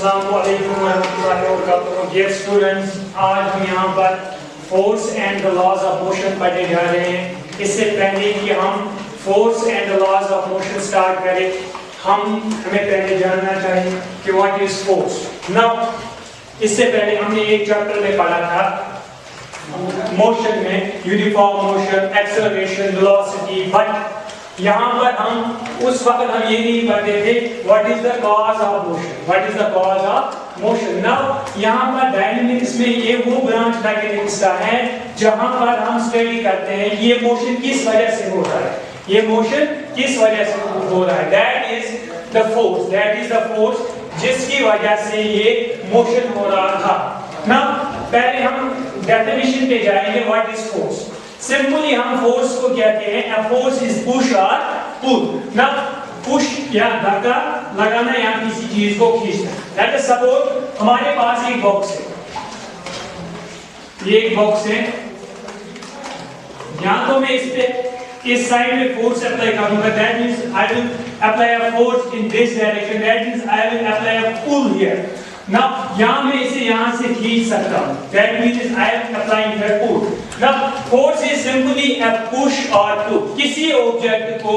अस्सलामुअलैकुम वरहमतुल्लाहि वबरकातुहू। Dear students, आज हम यहाँ पर force and the laws of motion पढ़ने जा रहे हैं। इससे पहले कि हम force and the laws of motion start करें, हमें पहले जानना चाहिए कि व्हाट इज फोर्स। नाउ इससे पहले हमने एक चैप्टर में पढ़ा था मोशन में, uniform motion, acceleration, velocity, but यहाँ पर हम उस वक्त हम ये नहीं पढ़ते थे what is the cause of motion, what is the cause of motion. Now यहाँ पर डायनामिक्स में ये वो ब्रांच मैकेनिक्स का है जहाँ पर हम स्टडी करते हैं ये मोशन किस वजह से हो रहा है, ये मोशन किस वजह से हो रहा है। That is the force, that is the force जिसकी वजह से ये मोशन हो रहा था। नाउ पहले हम डेफिनेशन पे जाएंगे व्हाट इज फोर्स। सिंपली हम फोर्स को कहते हैं a force is push or pull। ना पुश या धक्का लगाना या किसी चीज को खींचना। लेट अस सपोज हमारे पास एक बॉक्स है, ये एक बॉक्स है, या तो मैं इस पे इस साइड में फोर्स अप्लाई करूंगा, that means I will apply a force in this direction, that means I will apply a pull here. Now यहां मैं इसे यहां से खींच सकता हूं, that means I am applying here pull. Now force is simply a push or pull. किसी object को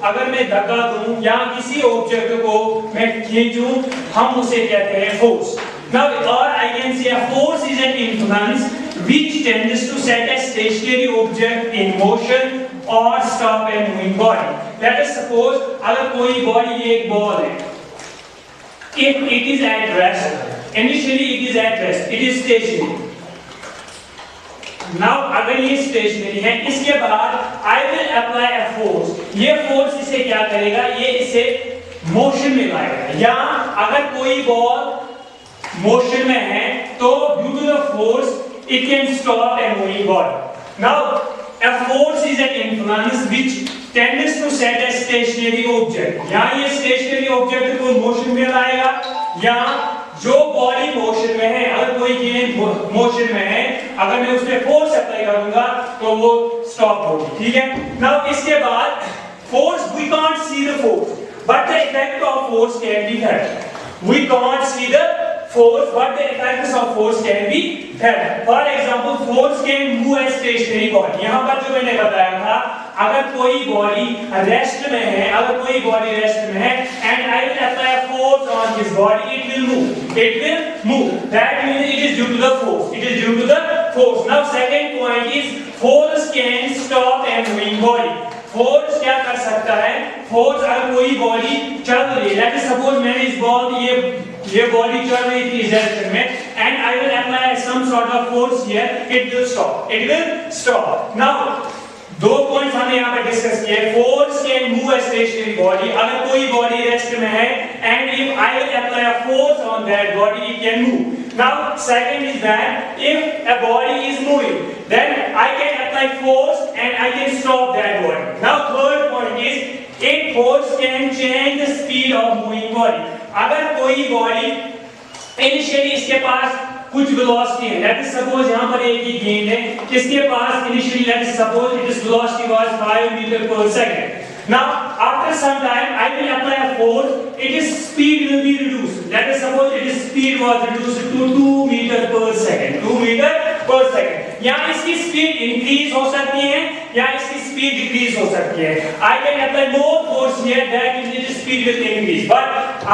अगर मैं धक्का दूं या किसी ऑब्जेक्ट को मैं खींचूं, हम उसे कहते हैं फोर्स। नाउ और I can say a force is an influence which tends to set a stationary object in motion और stop a moving body. Let us suppose अगर कोई बॉडी, एक बॉल है, if it is at rest, initially it is at rest, it is stationary। now अगर ये stationary है, इसके बाद I will apply a force। ये force इसे क्या करेगा, ये इसे motion में लाएगा। या अगर कोई बॉल motion में है तो due to the force it can stop a moving body। now a force is an influence which tends to set a stationary object। या ये stationary object को motion में लाएगा, या जो बॉडी मोशन में है, अगर कोई गेंद मोशन में है, अगर मैं उस पे फोर्स अप्लाई करूंगा तो वो स्टॉप होगी। ठीक है। नाउ इसके बाद force, we can't see the force but the effect of force can be felt. We can't see the force but the effects of force can be felt। for example force can move a stationary body। यहां पर जो मैंने बताया था, अगर कोई body rest में है, अगर कोई बॉडी रेस्ट में है and I will apply a force on his body, it will move, it will move, that means it is due to the force, it is due to the force। now second point is force can stop a moving body। Force क्या कर सकता है, force अगर कोई body चल रही है, late us suppose मैंने इस बॉल ये बॉडी चल रही थी इस डायरेक्शन में and I will apply some sort of force here, it will stop, it will stop. Now दो पॉइंट्स हमने यहाँ पे डिस्कस किए। Force can move a stationary body, अगर कोई बॉडी रेस्ट में है and if I will apply a force on that body it can move. Now second is that if a body is moving then I can apply force and I can stop that body। now third point is it force can change the speed of moving body। अगर कोई body initially इसके पास कुछ velocity है, late us suppose यहां पर एक ही गेंद है, इसके पास initially let us suppose it velocity was 5 meter per second. now after some time I will apply a force, its speed will be reduced, let us suppose its speed was reduced to 2 meter per second, 2 meter per second। या इसकी speed increase हो सकती है या इसकी speed decrease हो सकती है। I can apply more force here, that means its speed will increase, but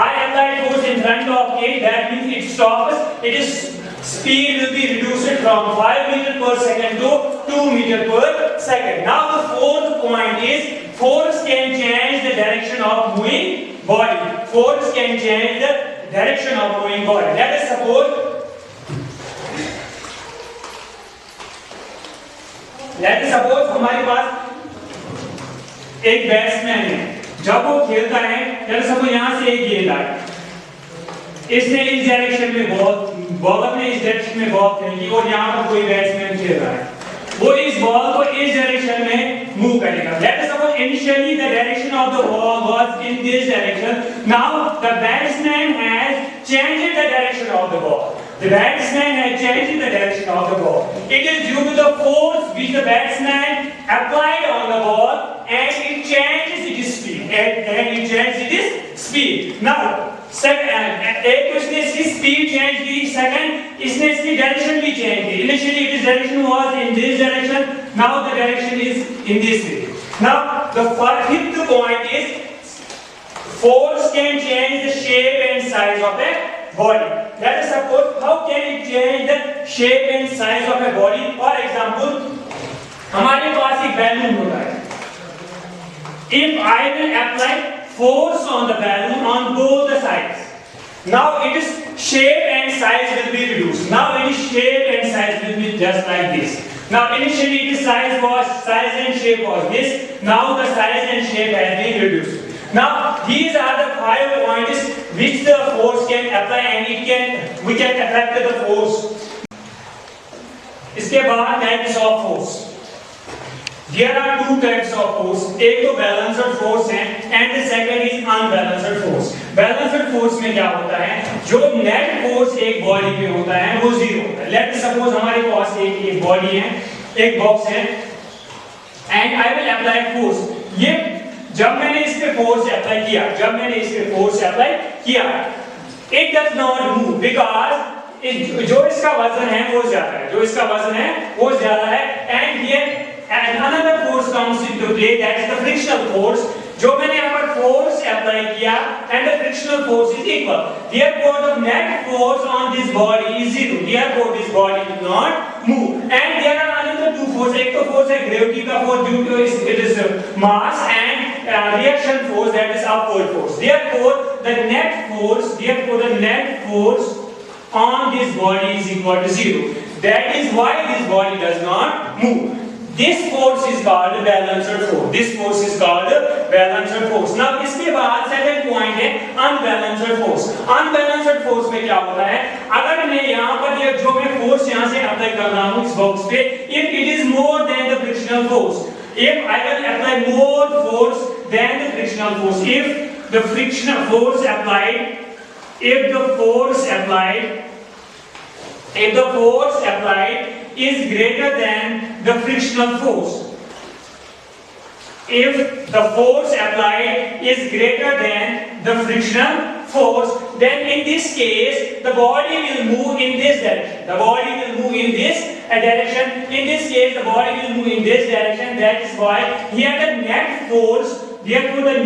I apply force in front of it, that means it stops, its speed will be reduced from 5 meter per second to 2 meter per second। now the fourth point is force can change the direction of moving body। force can change the direction of moving body। let us suppose हमारे पास एक batsman है, जब वो खेलता है, let suppose यहां से एक गेंद आई, इसने इस डायरेक्शन में बॉलर ने इस डायरेक्शन में बॉल फेंकी और यहां पर कोई बैट्समैन खेल रहा है, वो इस बॉल को इस डायरेक्शन में मूव करेगा। Late us suppose initially the direction of the ball was in this direction, now the batsman has changed the direction of the ball. The batsman has changed the direction of the ball. It is due to the force which the batsman applied on the ball and it changes its speed. And it changes its speed. Now, second एक तो इसने इसकी speed change की, second इसने इसकी direction भी change की। Initially it is direction was in this direction, now the direction is in this way. Now the fifth point is force can change the shape and size of a body. Let us suppose how can it change the shape and size of a body? For example, हमारे पास एक balloon होता है। If I will apply force on the balloon on both the sides, now its shape and size will be reduced. Now its shape and size will be just like this. Now initially its size and shape was this. Now the size and shape has been reduced. Now these are the 5 points which the force can apply and we can affect the force. इसके बाद types of force. There are 2 types of force. एक तो balanced force है and the second is unbalanced force. Balanced force में क्या होता है, जो net force एक बॉडी पे होता है वो 0 होता है। Let's suppose हमारे पास एक बॉडी है, एक बॉक्स है and I will apply force. ये जब मैंने इस पे फोर्स अप्लाई किया, it does not move because जो इसका वजन है वो ज्यादा है, and here another force comes into play, that is the frictional force. जो मैंने यहाँ पर फोर्स अप्लाई किया and the frictional force is equal, therefore the net force on this body is 0, therefore this body will not move. And there are another 2 forces. एक तो force है gravity का force due to its mass, and reaction force, that is upward force. Therefore the net force on this body is equal to 0. That is why this body does not move. This force is called balanced force. Now इसके बाद second point है unbalanced force. Unbalanced force में क्या होता है, अगर मैं यहाँ पर ये जो मैं force यहाँ से अप्लाई कर रहा हूँ इस बॉक्स पे, if it is more than the frictional force, if I will apply more force than the frictional force, if the frictional force applied, if the force applied is greater than the frictional force, if the force applied is greater than the frictional force, then in this case the body will move in this direction. In this case the body will move in this direction. That is why here the net force, therefore the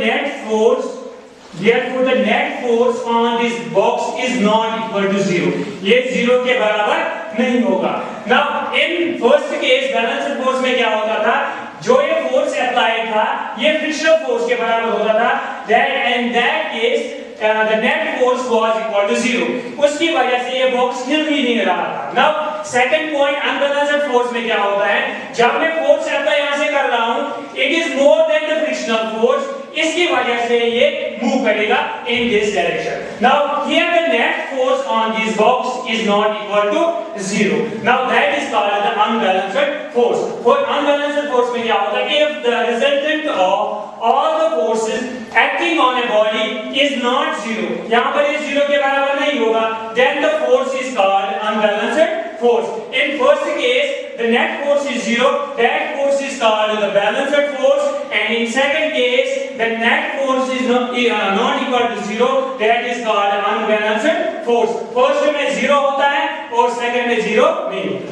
net force on this box is not equal to 0. ये 0 के बराबर नहीं होगा. Now in first case balanced force में क्या होता था, जो ये force applied था ये frictional force के बराबर होता था. That in that case the net force was equal to 0. उसकी वजह से ये box हिल ही नहीं रहा था. Now second point unbalanced force में क्या होता है, जब मैं force apply यहाँ से कर रहा हूँ, it is more than the frictional force, इसकी वजह से ये move करेगा in this direction. Now here the net force on this box is not equal to 0. Now that is called the unbalanced force. For unbalanced force में क्या होता है, if the resultant of all the forces acting on a body is not 0, यहाँ पर ये 0 के बराबर नहीं होगा, then the force is called unbalanced force. In first case the net force is 0, that force is called the balanced force, and in second case the net force is not equal to 0, that is called unbalanced force. First में 0 होता है और second में 0 नहीं होता.